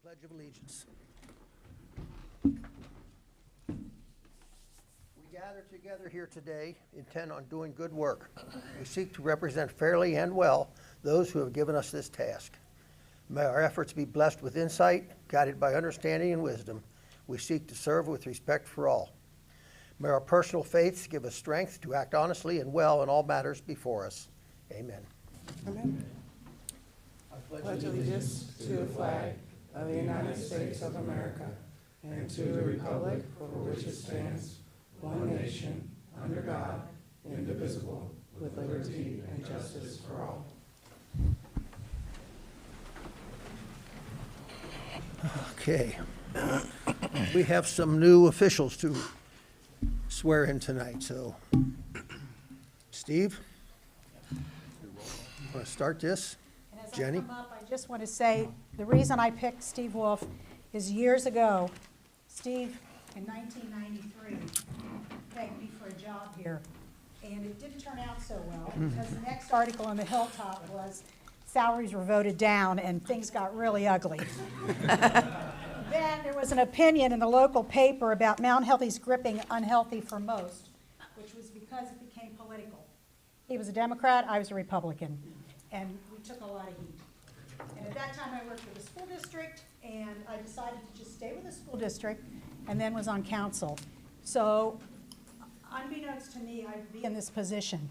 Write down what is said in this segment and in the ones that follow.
Pledge of Allegiance. We gather together here today intent on doing good work. We seek to represent fairly and well those who have given us this task. May our efforts be blessed with insight, guided by understanding and wisdom. We seek to serve with respect for all. May our personal faiths give us strength to act honestly and well in all matters before us. Amen. Amen. I pledge allegiance to the flag of the United States of America and to the republic for which it stands, one nation, under God, indivisible, with liberty and justice for all. Okay. We have some new officials to swear in tonight, so Steve, want to start this? And as Jenny? I come up, I just want to say, the reason I picked Steve Wolf is years ago, Steve, in 1993, begged me for a job here. And it didn't turn out so well, because the next article on the Hilltop was salaries were voted down and things got really ugly. Then there was an opinion in the local paper about Mount Healthy's gripping unhealthy for most, which was because it became political. He was a Democrat, I was a Republican, and we took a lot of heat. And at that time, I worked for the school district, and I decided to just stay with the school district, and then was on council. So, unbeknownst to me, I'd be in this position.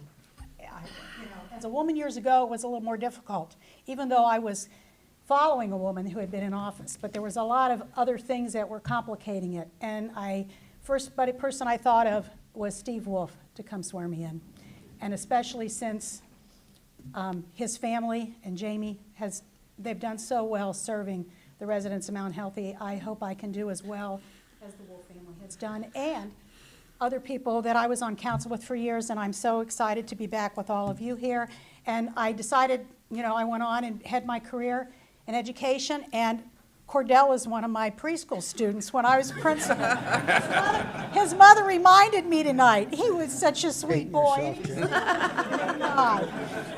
As a woman years ago, it was a little more difficult, even though I was following a woman who had been in office. But there was a lot of other things that were complicating it. And first person I thought of was Steve Wolf to come swear me in. And especially since his family and Jamie, they've done so well serving the residents of Mount Healthy. I hope I can do as well as the Wolf family has done. And other people that I was on council with for years, and I'm so excited to be back with all of you here. And I decided, I went on and had my career in education, and Cordell was one of my preschool students when I was principal. His mother reminded me tonight. He was such a sweet boy.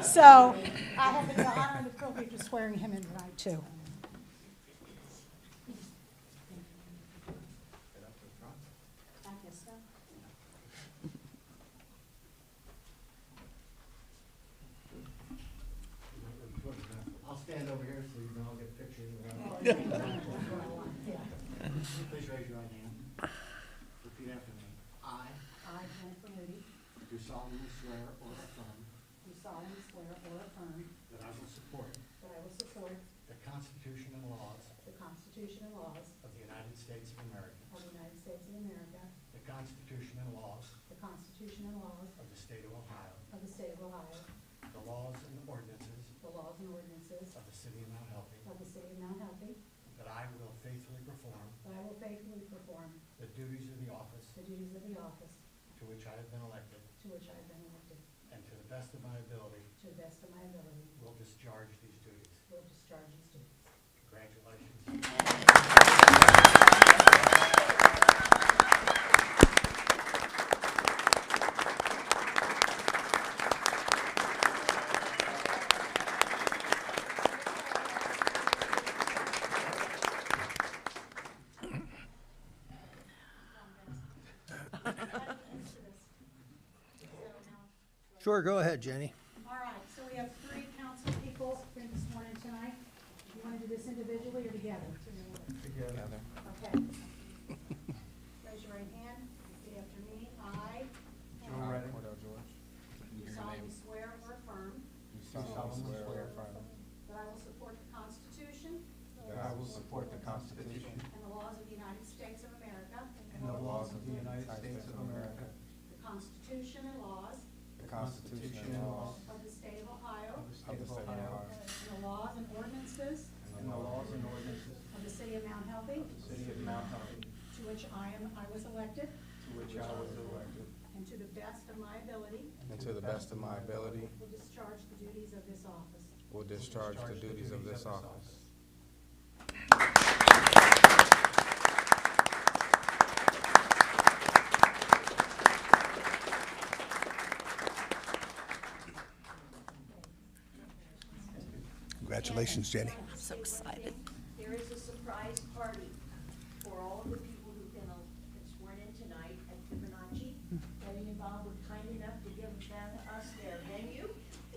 So I have the honor and the privilege of swearing him in tonight, too. I'll stand over here so you can all get pictures. Please raise your right hand. Repeat after me. I Jennifer Moody, do solemnly swear or affirm do solemnly swear or affirm that I will support that I will support the Constitution and laws the Constitution and laws of the United States of America, of the United States of America, the Constitution and laws the Constitution and laws of the State of Ohio, of the State of Ohio, the laws and ordinances the laws and ordinances of the City of Mount Healthy, of the City of Mount Healthy, that I will faithfully perform that I will faithfully perform the duties of the office the duties of the office to which I have been elected, to which I have been elected, and to the best of my ability to the best of my ability, will discharge these duties. will discharge these duties. Congratulations. Sure, go ahead, Jenny. All right, so we have 3 council people here this morning tonight. Do you want to do this individually or together? Together. Okay. Raise your right hand. Repeat after me. I Cordell George. do solemnly swear or affirm Do solemnly swear or affirm that I will support the Constitution that I will support the Constitution and the laws of the United States of America, and the laws of the United States of America, the Constitution and laws the Constitution and laws of the State of Ohio, of the State of Ohio, and the laws and ordinances and the laws and ordinances of the City of Mount Healthy, of the City of Mount Healthy, to which I was elected, to which I was elected, and to the best of my ability, And to the best of my ability, will discharge the duties of this office. will discharge the duties of this office. Congratulations, Jenny. So excited. There there is a surprise party for all of the people who've been sworn in tonight at Fibonacci. Getting involved was kind enough to give us their venue,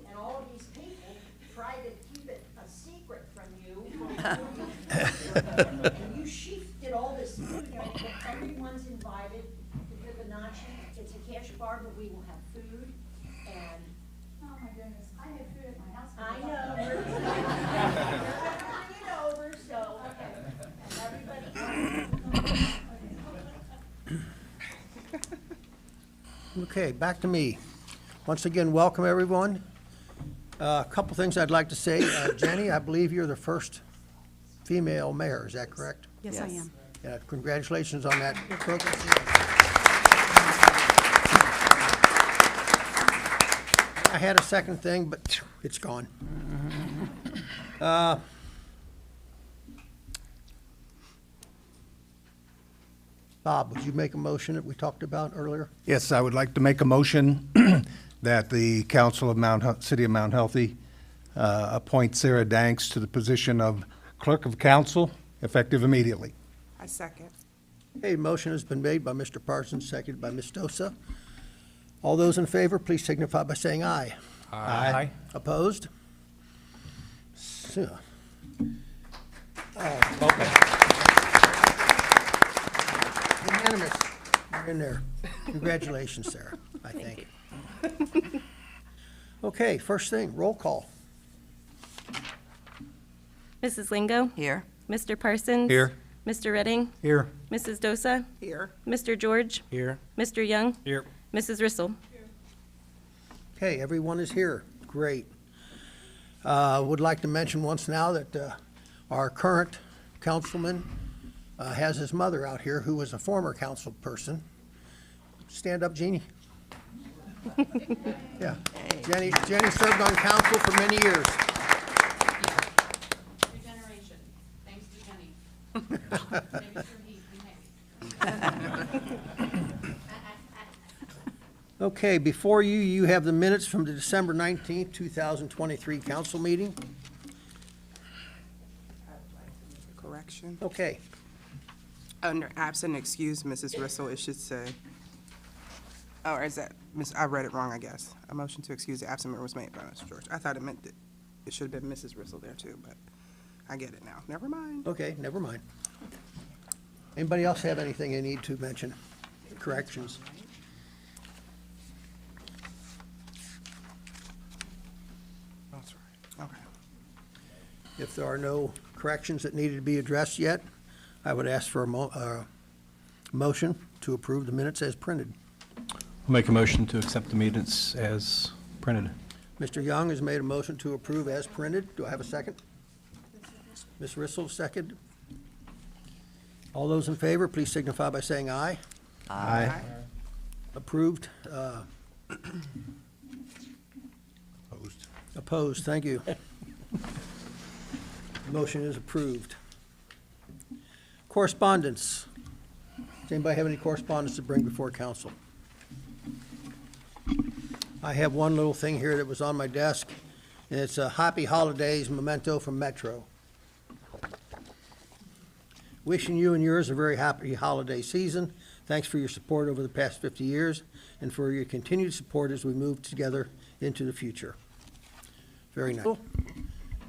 and all of these people try to keep it a secret from you. And you shifted all this food, but everyone's invited to Fibonacci. It's a cash bar, but we will have food and. Oh my goodness, I had food at my house. I know. We're bringing it over, so, and everybody. Okay, back to me. Once again, welcome everyone. A couple things I'd like to say. Jenny, I believe you're the first female mayor, is that correct? Yes, I am. Congratulations on that program. I had a second thing, but it's gone. Bob, would you make a motion that we talked about earlier? Yes, I would like to make a motion that the Council of City of Mount Healthy appoint Sarah Danks to the position of Clerk of Council, effective immediately. I second. Okay, motion has been made by Mr. Parsons, seconded by Ms. Dosa. All those in favor, please signify by saying aye. Aye. Opposed? So, unanimous. You're in there. Congratulations, Sarah, I think. Okay, first thing, roll call. Mrs. Lingo? Here. Mr. Parsons? Here. Mr. Redding? Here. Mrs. Dosa? Here. Mr. George? Here. Mr. Young? Here. Mrs. Rissel? Okay, everyone is here. Great. Would like to mention once now that our current councilman has his mother out here who was a former council person. Stand up, Jeannie. Yeah. Jenny served on council for many years. Regeneration, thanks to Jenny. Maybe sure he Okay, before you, you have the minutes from the December 19th, 2023 council meeting. Correction. Okay, Under absent excuse, Mrs. Rissel, it should say, oh, or is that, I read it wrong, I guess. A motion to excuse the absent member was made by Mr. George. I thought it meant that it should have been Mrs. Rissel there too, but I get it now. Never mind. okay, never mind. Anybody else have anything they need to mention? Corrections? That's right. Okay. If there are no corrections that needed to be addressed yet, I would ask for a motion to approve the minutes as printed. I'll make a motion to accept the minutes as printed. Mr. Young has made a motion to approve as printed. Do I have a second? Ms. Rissel, second. All those in favor, please signify by saying aye. Aye. Approved. Opposed. Opposed, thank you. Motion is approved. Correspondence. Does anybody have any correspondence to bring before council? I have one little thing here that was on my desk, and it's a Happy Holidays memento from Metro. Wishing you and yours a very happy holiday season. Thanks for your support over the past 50 years and for your continued support as we move together into the future. Very nice.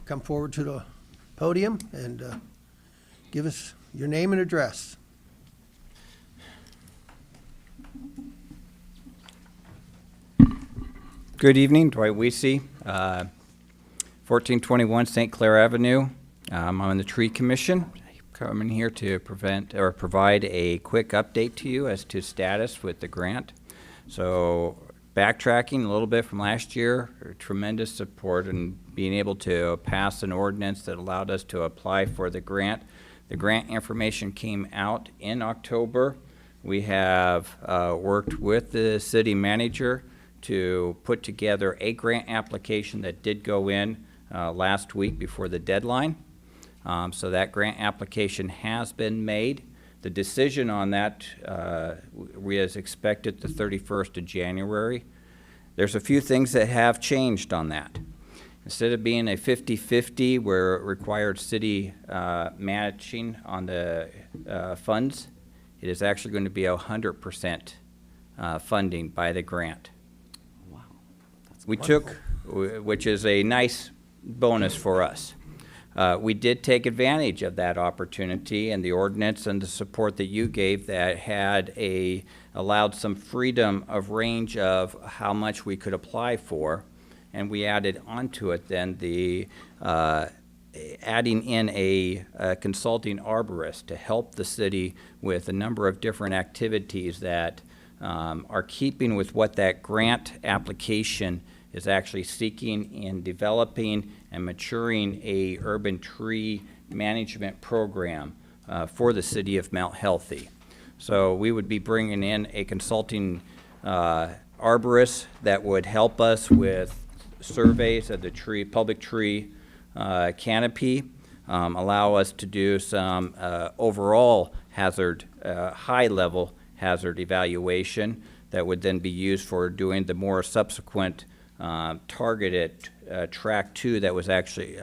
Come forward to the podium and give us your name and address. Good evening, Dwight Weesey, 1421 St. Clair Avenue. I'm on the Tree Commission. Coming here to provide a quick update to you as to status with the grant. So backtracking a little bit from last year, tremendous support in being able to pass an ordinance that allowed us to apply for the grant. The grant information came out in October. We have worked with the city manager to put together a grant application that did go in last week before the deadline. So that grant application has been made. The decision on that is expected the 31st of January. There's a few things that have changed on that. Instead of being a 50-50 where it required city matching on the funds, it is actually going to be 100% funding by the grant. Wow. That's We wonderful. took, which is a nice bonus for us. We did take advantage of that opportunity and the ordinance and the support that you gave that allowed some freedom of range of how much we could apply for. And we added onto it then the adding in a consulting arborist to help the city with a number of different activities that are keeping with what that grant application is actually seeking in developing and maturing a urban tree management program for the city of Mount Healthy. So we would be bringing in a consulting arborist that would help us with surveys of the public tree canopy, allow us to do some overall hazard, high-level hazard evaluation that would then be used for doing the more subsequent targeted track 2 that was actually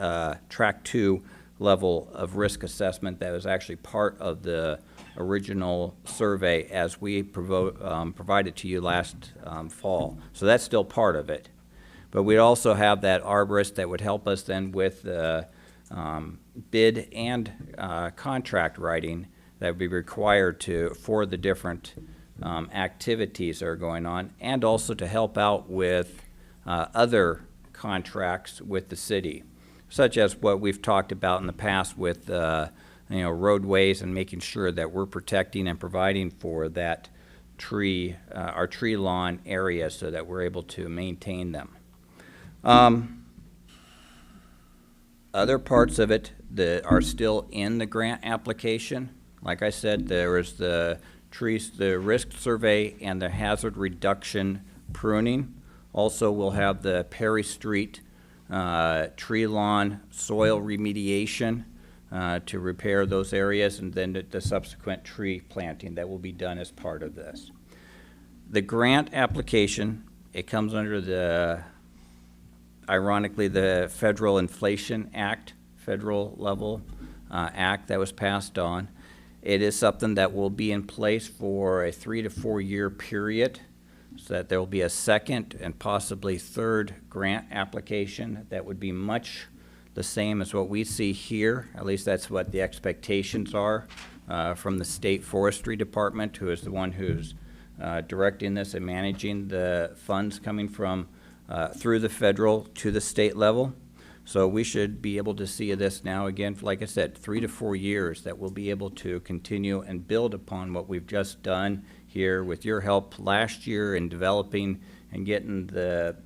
track 2 level of risk assessment that was actually part of the original survey as we provided to you last fall. So that's still part of it. But we'd also have that arborist that would help us then with the bid and contract writing that would be required for the different activities that are going on, and also to help out with other contracts with the city, such as what we've talked about in the past with roadways and making sure that we're protecting and providing for that tree, our tree lawn area, so that we're able to maintain them. Other parts of it that are still in the grant application, like I said, there is the trees, the risk survey and the hazard reduction pruning. Also, we'll have the Perry Street tree lawn soil remediation to repair those areas, and then the subsequent tree planting that will be done as part of this. The grant application, it comes under the ironically, the Federal Inflation Act, federal level act that was passed on. It is something that will be in place for a 3 to 4 year period, so that there will be a second and possibly third grant application that would be much the same as what we see here. At least that's what the expectations are from the State Forestry Department, who is the one who's directing this and managing the funds coming from through the federal to the state level. So we should be able to see this now again, like I said, 3 to 4 years that we'll be able to continue and build upon what we've just done here with your help last year in developing and getting the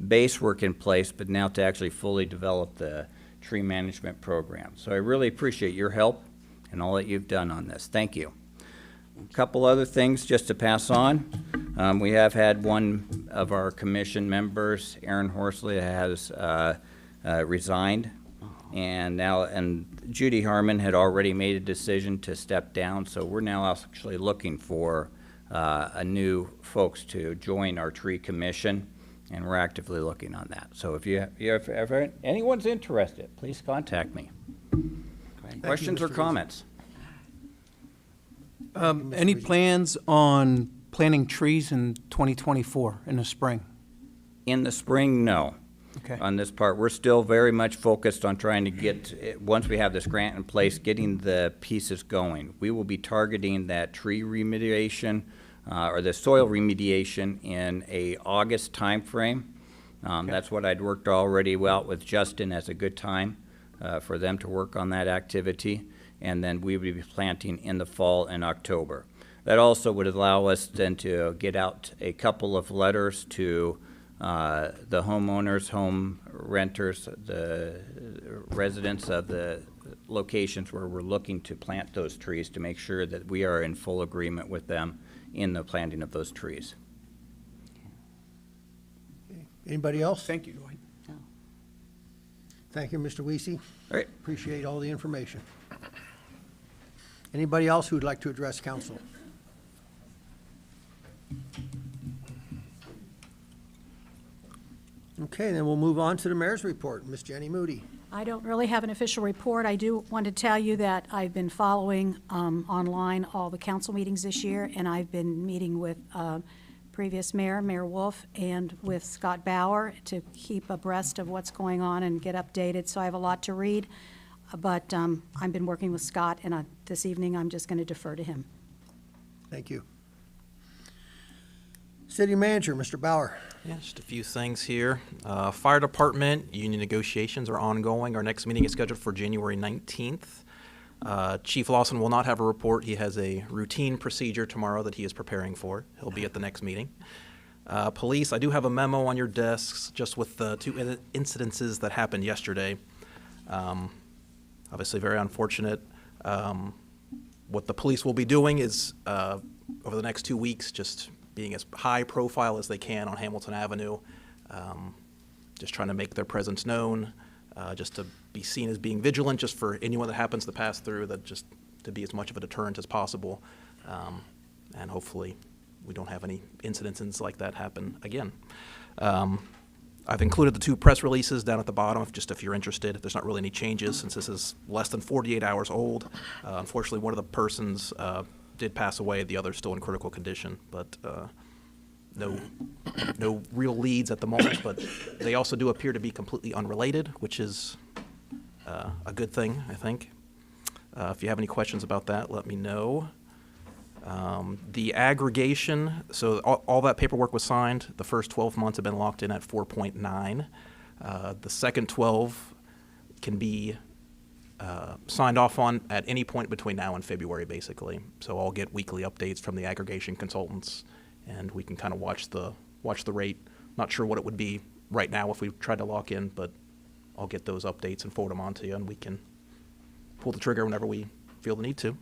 base work in place, but now to actually fully develop the tree management program. So I really appreciate your help and all that you've done on this. Thank you. A couple other things just to pass on. We have had one of our commission members, Aaron Horsley, has resigned, and Judy Harmon had already made a decision to step down, so we're now actually looking for a new folks to join our tree commission, and we're actively looking on that. So if anyone's interested, please contact me. Questions or comments? Any plans on planting trees in 2024 in the spring? In the spring, no. Okay. On this part, we're still very much focused on trying to get, once we have this grant in place, getting the pieces going. We will be targeting that tree remediation or the soil remediation in a August timeframe. That's what I'd worked already out with Justin as a good time for them to work on that activity. And then we would be planting in the fall in October. That also would allow us then to get out a couple of letters to the homeowners, home renters, the residents of the locations where we're looking to plant those trees to make sure that we are in full agreement with them in the planting of those trees. Anybody else? Thank you, Dwight. Thank you, Mr. Weesey. All right. Appreciate all the information. Anybody else who would like to address council? Okay, then we'll move on to the mayor's report. Ms. Jenny Moody. I don't really have an official report. I do want to tell you that I've been following online all the council meetings this year, and I've been meeting with previous mayor, Mayor Wolf, and with Scott Bauer to keep abreast of what's going on and get updated. So I have a lot to read, but I've been working with Scott, and this evening I'm just going to defer to him. Thank you. City Manager, Mr. Bauer. Yeah, just a few things here. Fire Department, union negotiations are ongoing. Our next meeting is scheduled for January 19th. Chief Lawson will not have a report. He has a routine procedure tomorrow that he is preparing for. He'll be at the next meeting. Police, I do have a memo on your desks just with the two incidences that happened yesterday. Obviously very unfortunate. What the police will be doing is, over the next 2 weeks, just being as high profile as they can on Hamilton Avenue, just trying to make their presence known, just to be seen as being vigilant, just for anyone that happens to pass through, that just to be as much of a deterrent as possible. And hopefully we don't have any incidences like that happen again. I've included the two press releases down at the bottom, if you're interested. There's not really any changes since this is less than 48 hours old. Unfortunately, one of the persons did pass away. The other's still in critical condition, but no real leads at the moment. But they also do appear to be completely unrelated, which is a good thing, I think. If you have any questions about that, let me know. The aggregation, so all that paperwork was signed. The first 12 months have been locked in at 4.9. The second 12 can be signed off on at any point between now and February, basically. So I'll get weekly updates from the aggregation consultants, and we can kind of watch the rate. Not sure what it would be right now if we tried to lock in, but I'll get those updates and forward them on to you, and we can pull the trigger whenever we feel the need to.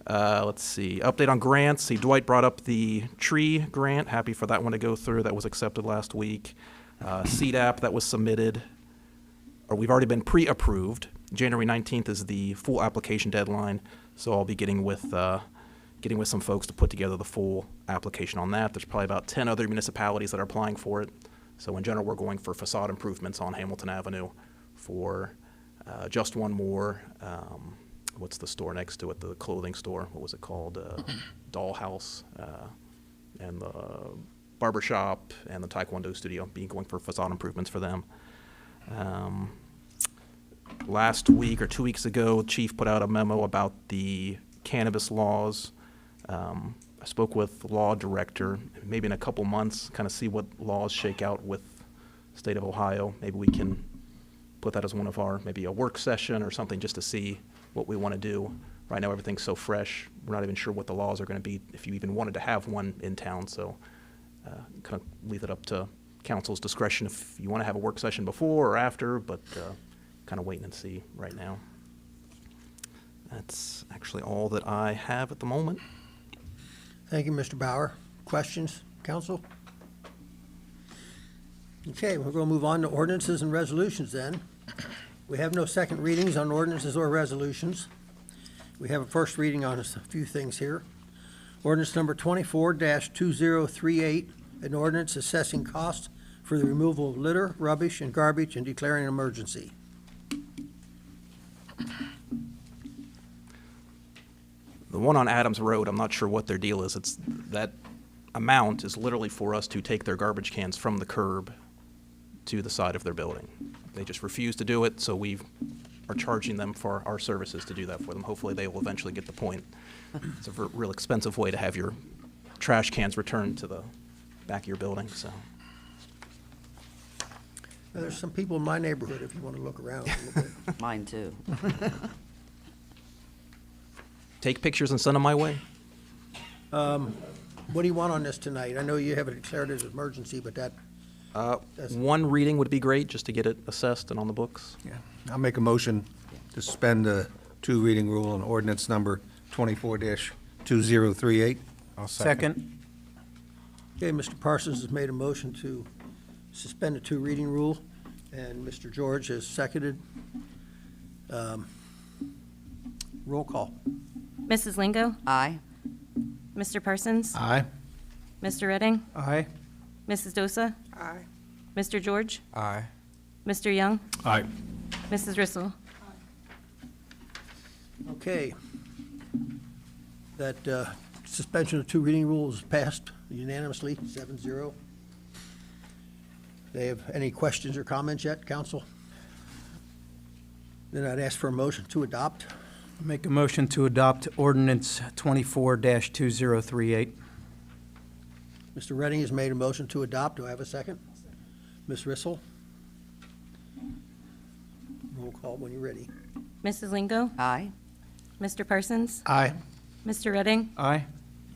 Let's see, update on grants. See, Dwight brought up the tree grant. Happy for that one to go through. That was accepted last week. CDAP that was submitted, or we've already been pre-approved. January 19th is the full application deadline, so I'll be getting with some folks to put together the full application on that. There's probably about 10 other municipalities that are applying for it. So in general, we're going for facade improvements on Hamilton Avenue for just one more. What's the store next to it? The clothing store. What was it called? Dollhouse, and the barber shop and the Taekwondo studio. Going for facade improvements for them. Last week or 2 weeks ago, Chief put out a memo about the cannabis laws. I spoke with the law director. Maybe in a couple months, kind of see what laws shake out with the state of Ohio. Maybe we can put that as one of our, maybe a work session or something, just to see what we want to do. Right now, everything's so fresh. We're not even sure what the laws are going to be, if you even wanted to have one in town. So kind of leave it up to council's discretion if you want to have a work session before or after, but kind of waiting and see right now. That's actually all that I have at the moment. Thank you, Mr. Bauer. Questions, council? Okay, we're going to move on to ordinances and resolutions then. We have no second readings on ordinances or resolutions. We have a first reading on a few things here. Ordinance number 24-2038, an ordinance assessing costs for the removal of litter, rubbish, and garbage and declaring an emergency. The one on Adams Road, I'm not sure what their deal is. That amount is literally for us to take their garbage cans from the curb to the side of their building. They just refuse to do it, so we are charging them for our services to do that for them. Hopefully they will eventually get the point. It's a real expensive way to have your trash cans returned to the back of your building, so. Now, there's some people in my neighborhood if you want to look around a little bit. Mine too. Take pictures and send them my way. What do you want on this tonight? I know you have it declared as an emergency, but that's- One reading would be great, just to get it assessed and on the books. Yeah. I'll make a motion to suspend the two reading rule on ordinance number 24-2038. I'll second. Okay, Mr. Parsons has made a motion to suspend the two reading rule, and Mr. George has seconded. Roll call. Mrs. Lingo, Aye. Mr. Parsons, Aye. Mr. Redding, Aye. Mrs. Dosa, Aye. Mr. George, Aye. Mr. Young, Aye. Mrs. Rissel. Okay. That suspension of two reading rules passed unanimously, 7-0. They have any questions or comments yet, council? Then I'd ask for a motion to adopt. Make a motion to adopt ordinance 24-2038. Mr. Redding has made a motion to adopt. Do I have a second? Ms. Rissel? Roll call when you're ready. Mrs. Lingo, Aye. Mr. Parsons, Aye. Mr. Redding, Aye.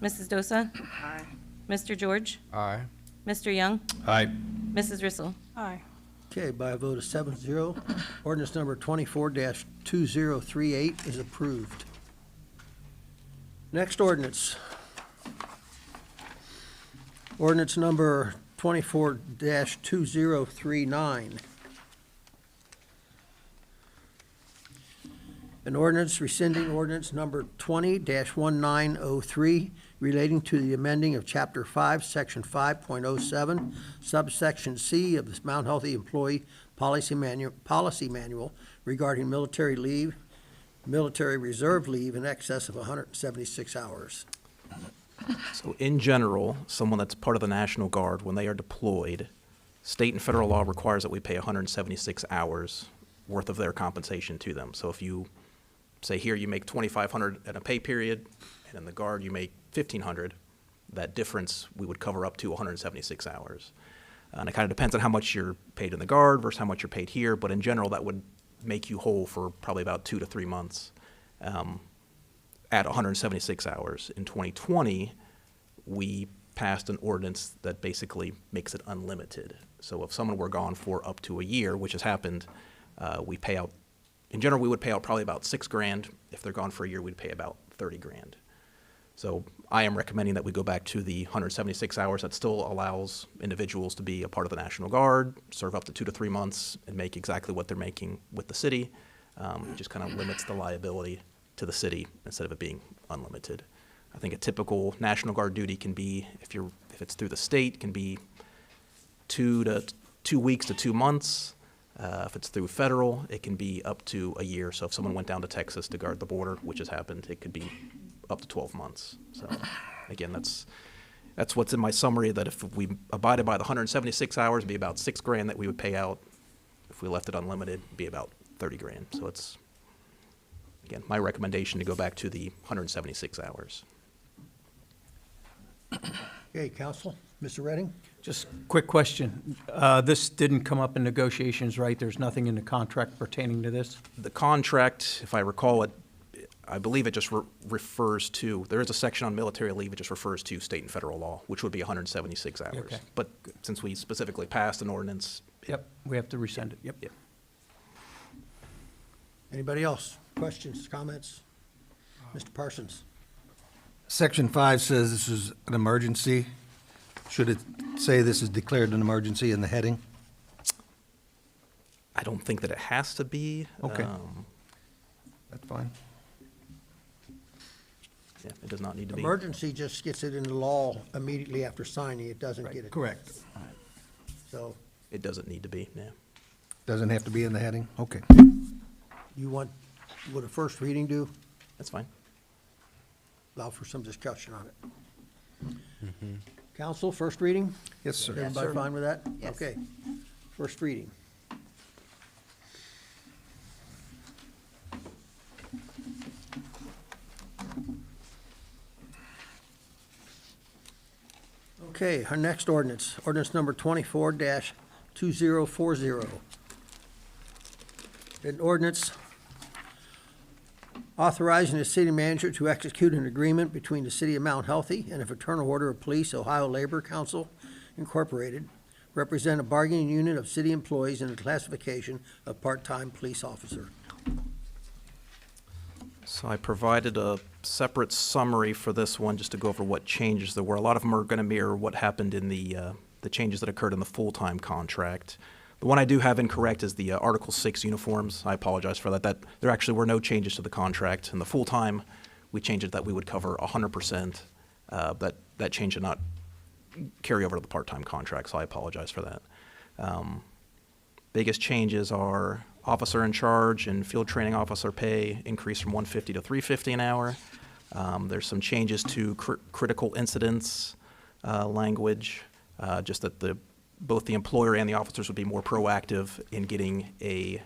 Mrs. Dosa, Aye. Mr. George, Aye. Mr. Young, Aye. Mrs. Rissel. Aye. Okay, by a vote of 7-0, ordinance number 24-2038 is approved. Next ordinance. Ordinance number 24-2039. An ordinance rescinding ordinance number 20-1903 relating to the amending of Chapter 5, Section 5.07, subsection C of the Mount Healthy Employee Policy Manual regarding military leave, military reserve leave in excess of 176 hours. So in general, someone that's part of the National Guard, when they are deployed, state and federal law requires that we pay 176 hours worth of their compensation to them. So if you say here you make $2,500 in a pay period, and in the Guard you make $1,500, that difference we would cover up to 176 hours. And it kind of depends on how much you're paid in the Guard versus how much you're paid here, but in general that would make you whole for probably about 2 to 3 months at 176 hours. In 2020, we passed an ordinance that basically makes it unlimited. So if someone were gone for up to a year, which has happened, we pay out, in general, we would pay out probably about $6,000. If they're gone for a year, we'd pay about $30,000. So I am recommending that we go back to the 176 hours. That still allows individuals to be a part of the National Guard, serve up to 2 to 3 months, and make exactly what they're making with the city. It just kind of limits the liability to the city instead of it being unlimited. I think a typical National Guard duty can be, if it's through the state, can be 2 weeks to 2 months. If it's through federal, it can be up to a year. So if someone went down to Texas to guard the border, which has happened, it could be up to 12 months. So again, that's what's in my summary, that if we abided by the 176 hours, it'd be about $6,000 that we would pay out. If we left it unlimited, it'd be about $30,000. So it's, again, my recommendation to go back to the 176 hours. Okay, council, Mr. Redding? Just quick question. This didn't come up in negotiations, right? There's nothing in the contract pertaining to this? The contract, if I recall it, I believe it just refers to, there is a section on military leave, it just refers to state and federal law, which would be 176 hours. Okay. But since we specifically passed an ordinance. Yep, we have to resend it. Yep. Yep. Anybody else? Questions, comments? Mr. Parsons? Section 5 says this is an emergency. Should it say this is declared an emergency in the heading? I don't think that it has to be. Okay. That's fine. Yeah, it does not need to be. Emergency just gets it into law immediately after signing. It doesn't get it. Correct. So It doesn't need to be, yeah. Doesn't have to be in the heading? Okay. you want, would a first reading do? That's fine. Allow for some discussion on it. Council, first reading? Yes, sir. Everybody fine with that? Yes. Okay. First reading. Okay, our next ordinance, ordinance number 24-2040. An ordinance authorizing the city manager to execute an agreement between the city of Mount Healthy and a fraternal order of police, Ohio Labor Council Incorporated, represent a bargaining unit of city employees in the classification of part-time police officer. So I provided a separate summary for this one, just to go over what changes there were. A lot of them are going to mirror what happened in the changes that occurred in the full-time contract. The one I do have incorrect is the Article 6 uniforms. I apologize for that. There actually were no changes to the contract. In the full-time, we changed it that we would cover 100%. That change did not carry over to the part-time contract, so I apologize for that. Biggest changes are officer in charge and field training officer pay increase from $150 to $350 an hour. There's some changes to critical incidents language, just that both the employer and the officers would be more proactive in getting a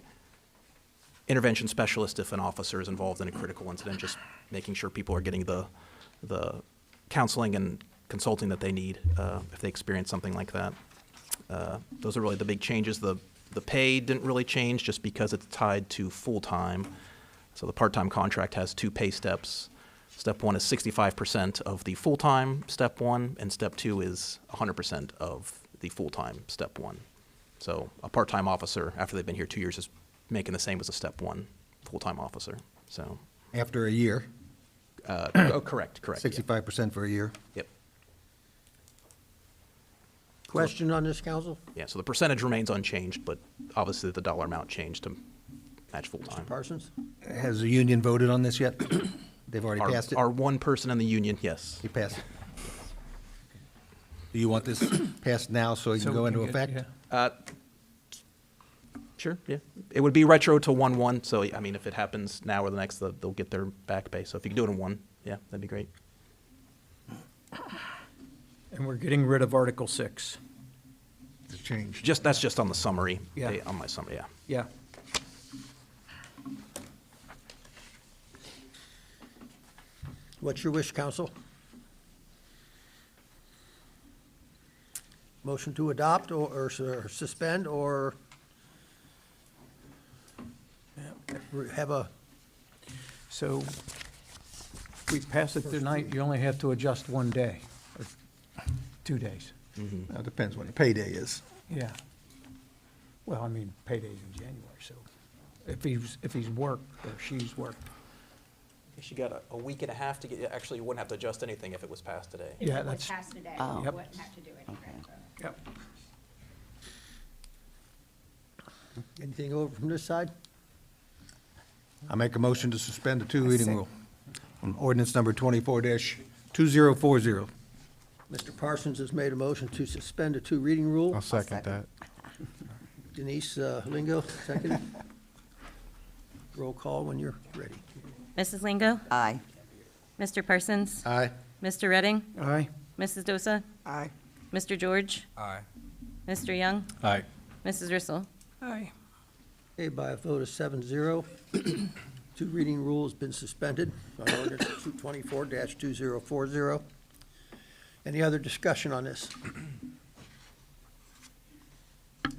intervention specialist if an officer is involved in a critical incident, just making sure people are getting the counseling and consulting that they need if they experience something like that. Those are really the big changes. The pay didn't really change just because it's tied to full-time. So the part-time contract has two pay steps. Step one is 65% of the full-time step one, and step two is 100% of the full-time step one. So a part-time officer, after they've been here 2 years, is making the same as a step one full-time officer. So After a year, correct. Yeah. 65% for a year. Yep. Question on this, council? Yeah. So the percentage remains unchanged, but obviously the dollar amount changed to match full-time. Parsons? Has the union voted on this yet? They've already passed it? Our one person in the union, yes. He passed it. Do you want this passed now so it can go into effect? Sure, yeah. It would be retro to 1/1, so, I mean, if it happens now or the next, they'll get their back pay. So if you could do it in one, yeah, that'd be great. And we're getting rid of Article 6. It's changed. That's just on the summary. Yeah. On my summary, yeah. Yeah. What's your wish, council? Motion to adopt or suspend or have a, So if we pass it tonight, you only have to adjust 1 day, or 2 days. Now, it depends when the payday is. Yeah. Well, I mean, payday's in January, so if he's worked or she's worked. You got a week and a half to get, actually, you wouldn't have to adjust anything if it was passed today. Yeah, It was that's, passed today, Oh. you Yep. wouldn't have to do anything. yep. anything over from this side? I make a motion to suspend the two-reading rule on ordinance number 24-2040. Mr. Parsons has made a motion to suspend the two-reading rule. I'll second that. Denise Lingo, second. Roll call when you're ready. Mrs. Lingo? Aye. Mr. Parsons? Aye. Mr. Redding? Aye. Mrs. Dosa? Aye. Mr. George? Aye. Mr. Young? Aye. Mrs. Rissel? Aye. Okay, by a vote of 7-0, two-reading rule has been suspended on ordinance 24-2040. Any other discussion on this?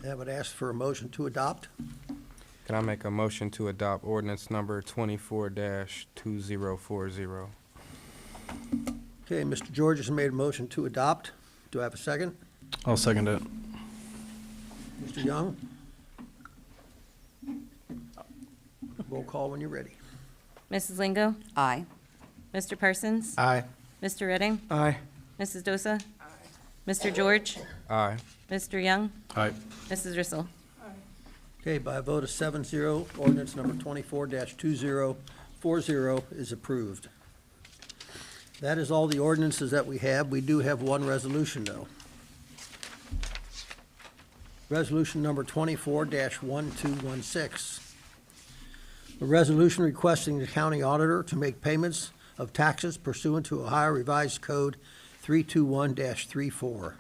I would ask for a motion to adopt. Can I make a motion to adopt ordinance number 24-2040? Okay, Mr. George has made a motion to adopt. Do I have a second? I'll second it. Mr. Young? Roll call when you're ready. Mrs. Lingo? Aye. Mr. Parsons? Aye. Mr. Redding? Aye. Mrs. Dosa? Mr. George? Aye. Mr. Young? Aye. Mrs. Rissel? Okay, by a vote of 7-0, ordinance number 24-2040 is approved. That is all the ordinances that we have. We do have one resolution, though. Resolution number 24-1216. A resolution requesting the county auditor to make payments of taxes pursuant to Ohio Revised Code 321-34.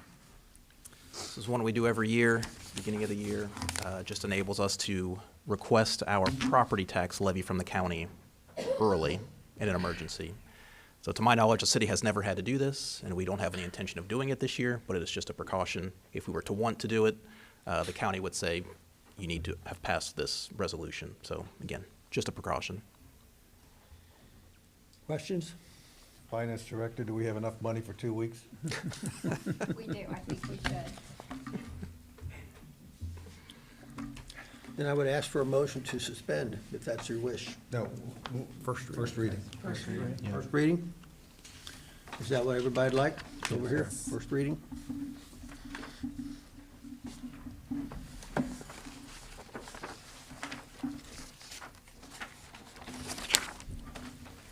This is one we do every year, beginning of the year. Just enables us to request our property tax levy from the county early in an emergency. So to my knowledge, the city has never had to do this, and we don't have any intention of doing it this year, but it is just a precaution. If we were to want to do it, the county would say, you need to have passed this resolution. So again, just a precaution. Questions? Finance Director, do we have enough money for 2 weeks? We do, I think we should. Then I would ask for a motion to suspend, if that's your wish. No. First reading. First reading? Is that what everybody'd like over here? First reading?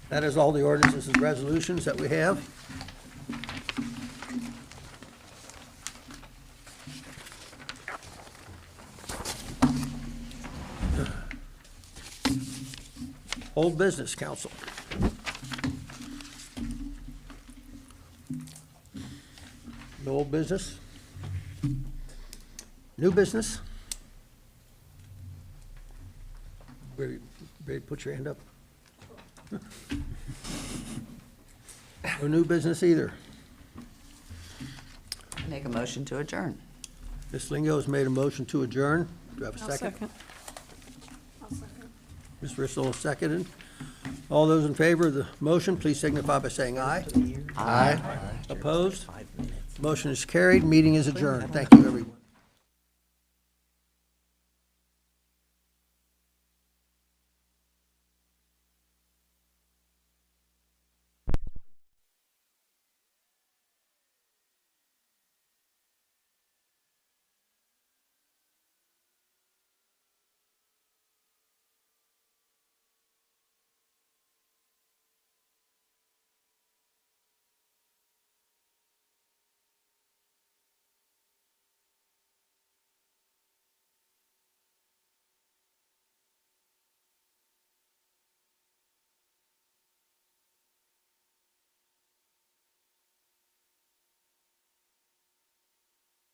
That is all the ordinances and resolutions that we have. Old business, council. No old business? New business? Ready to put your hand up? No new business either. Make a motion to adjourn. Ms. Lingo has made a motion to adjourn. Do I have a I'll second? I'll second. Ms. Rissel has seconded. All those in favor of the motion, please signify by saying aye. Aye. Opposed? Motion is carried. Meeting is adjourned. Thank you, everyone.